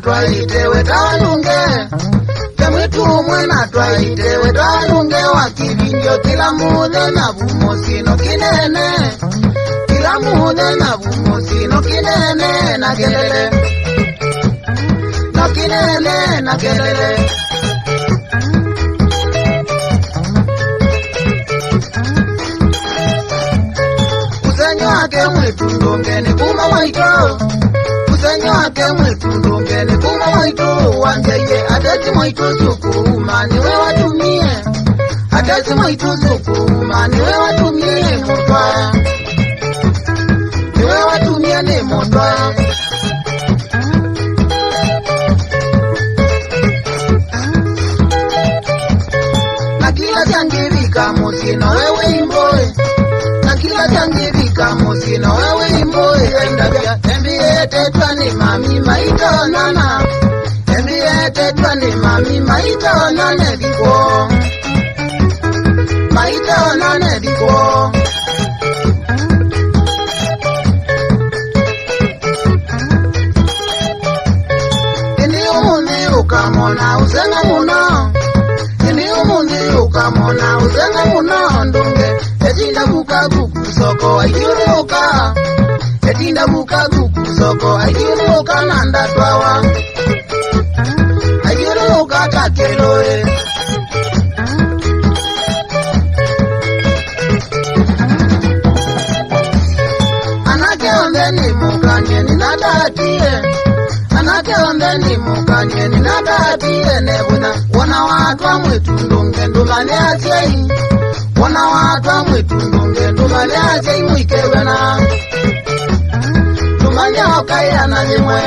twaitewe talunge temwitu mwena twaitewe talunge wakivindio kila mudhe na vumosino kinene kila mudhe na vumosino kinene na kelele no kinene na kelele Usenyoake mwitundungeni kuma mwaito Usenyoake mwitundungeni kuma mwaito Wanjeye atezi mwaito sukuma niwe watumie Atezi mwaito sukuma niwe watumie mutwa Niwe watumie ni mutwa Na kila jangirika musino wewe imboe Kila jangirika musino wewe imboe Endabia Mbie tetwa ni mami maito nana Mbie tetwa ni mami maito nane viko Maito nane viko Ini umundi ukamona usenga muna Ini umundi ukamona usenga muna ndunge Etinda buka buku soko aijuruka Etinda buka buku soko aijuruka nanda twawa Aijuruka kakeloe Anake onde ni mukanye ni nadatie Anake onde ni mukanye ni nadatie Nebuna wana watwa mwitundunge ndumane asei Wana watwa mwitundunge ndumane asei mwikewena Tumanya okaya na nyemwe